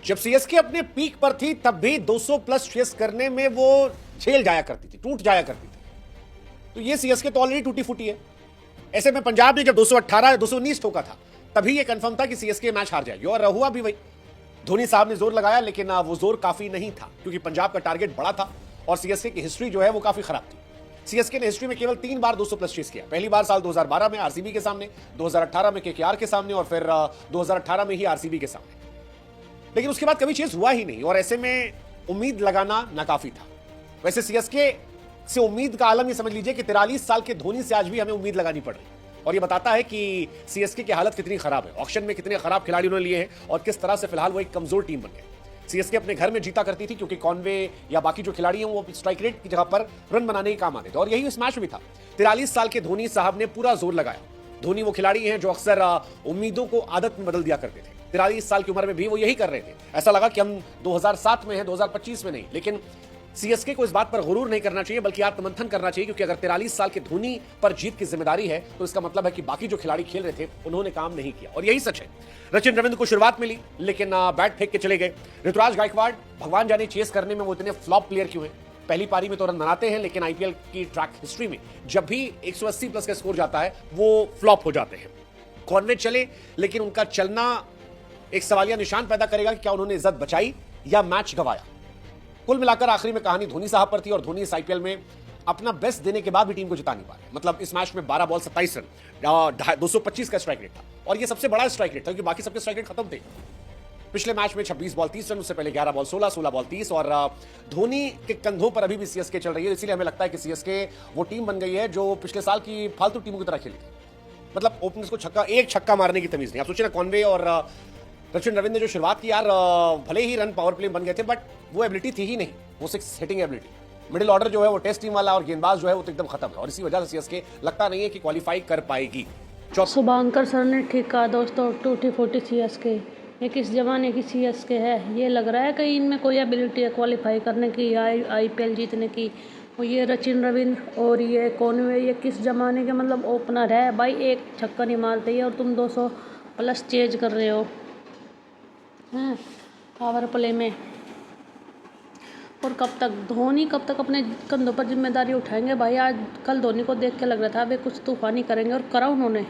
जब सीएसके अपने पीक पर थी तब भी 200 प्लस चेस करने में वो झेल जाया करती थी, टूट जाया करती थी। तो ये सीएसके तो ऑलरेडी टूटी फूटी है। ऐसे में पंजाब ने जब 218 या 219 ठोका था तभी ये कंफर्म था कि सीएसके मैच हार जाएगी, और हुआ भी वही। धोनी साहब ने जोर लगाया लेकिन वो जोर काफी नहीं था, क्योंकि पंजाब का टारगेट बड़ा था और सीएसके की हिस्ट्री जो है वो काफी खराब थी। सीएसके ने हिस्ट्री में केवल 3 बार 200 प्लस चेस किया। पहली बार साल 2012 में आरसीबी के सामने, 2018 में केकेआर के सामने और फिर 2018 में ही आरसीबी के सामने। लेकिन उसके बाद कभी चेस हुआ ही नहीं, और ऐसे में उम्मीद लगाना नाकाफी था। वैसे सीएसके से उम्मीद का आलम ये समझ लीजिए कि 43 साल के धोनी से आज भी हमें उम्मीद लगानी पड़ रही है, और ये बताता है कि सीएसके की हालत कितनी खराब है, ऑक्शन में कितने खराब खिलाड़ी उन्होंने लिए हैं और किस तरह से फिलहाल वो एक कमजोर टीम बन गए। सीएसके अपने घर में जीता करती थी क्योंकि कॉनवे या बाकी जो खिलाड़ी हैं वो स्ट्राइक रेट की जगह पर रन बनाने के काम आते थे, और यही इस मैच में भी था। 43 साल के धोनी साहब ने पूरा जोर लगाया। धोनी वो खिलाड़ी हैं जो अक्सर उम्मीदों को आदत में बदल दिया करते थे। 43 साल की उम्र में भी वो यही कर रहे थे। ऐसा लगा कि हम 2007 में हैं, 2025 में नहीं। लेकिन सीएसके को इस बात पर गुरूर नहीं करना चाहिए, बल्कि आत्ममंथन करना चाहिए, क्योंकि अगर 43 साल के धोनी पर जीत की जिम्मेदारी है तो इसका मतलब है कि बाकी जो खिलाड़ी खेल रहे थे उन्होंने काम नहीं किया, और यही सच है। सचिन रविंद्र को शुरुआत मिली लेकिन बैट फेंक के चले गए। ऋतुराज गायकवाड़, भगवान जाने चेस करने में वो इतने फ्लॉप प्लेयर क्यों हैं। पहली पारी में तो रन बनाते हैं, लेकिन आईपीएल की ट्रैक हिस्ट्री में जब भी 180 प्लस का स्कोर जाता है वो फ्लॉप हो जाते हैं। कॉनवे चले, लेकिन उनका चलना एक सवालिया निशान पैदा करेगा कि क्या उन्होंने इज्जत बचाई या मैच गंवाया। कुल मिलाकर आखिरी में कहानी धोनी साहब पर थी, और धोनी इस आईपीएल में अपना बेस्ट देने के बाद भी टीम को जिता नहीं पा रहे। मतलब इस मैच में 12 बॉल 27 रन, 225 का स्ट्राइक रेट था, और ये सबसे बड़ा स्ट्राइक रेट था क्योंकि बाकी सबके स्ट्राइक रेट खत्म थे। पिछले मैच में 26 बॉल 30 रन, उससे पहले 11 बॉल 16, 16 बॉल 30, और धोनी के कंधों पर अभी भी सीएसके चल रही है। इसीलिए हमें लगता है कि सीएसके वो टीम बन गई है जो पिछले साल की फालतू टीमों की तरह खेली थी। मतलब ओपनर्स को एक छक्का मारने की तमीज नहीं। आप सोचिए ना, कॉनवे और सचिन रविंद्र ने जो शुरुआत की यार, भले ही रन पावर प्ले बन गए थे बट वो एबिलिटी थी ही नहीं, वो 6 हिटिंग एबिलिटी। मिडिल ऑर्डर जो है वो टेस्ट टीम वाला, और गेंदबाज जो है वो तो एकदम खत्म है, और इसी वजह से सीएसके लगता नहीं है कि क्वालिफाई कर पाएगी। शुभांकर सर ने ठीक कहा दोस्तों, टूटी फूटी सीएसके। ये किस जमाने की सीएसके है। ये लग रहा है कि इनमें कोई एबिलिटी है क्वालिफाई करने की, आईपीएल जीतने की। और ये सचिन रविंद्र और ये कॉनवे, ये किस जमाने के मतलब ओपनर है भाई। एक छक्का नहीं मारते ही और तुम 200 प्लस चेज कर रहे हो हैं पावर प्ले में। और कब तक अपने कंधों पर जिम्मेदारी उठाएंगे भाई। आज कल धोनी को देख के लग रहा था वे कुछ तूफानी करेंगे, और करा उन्होंने।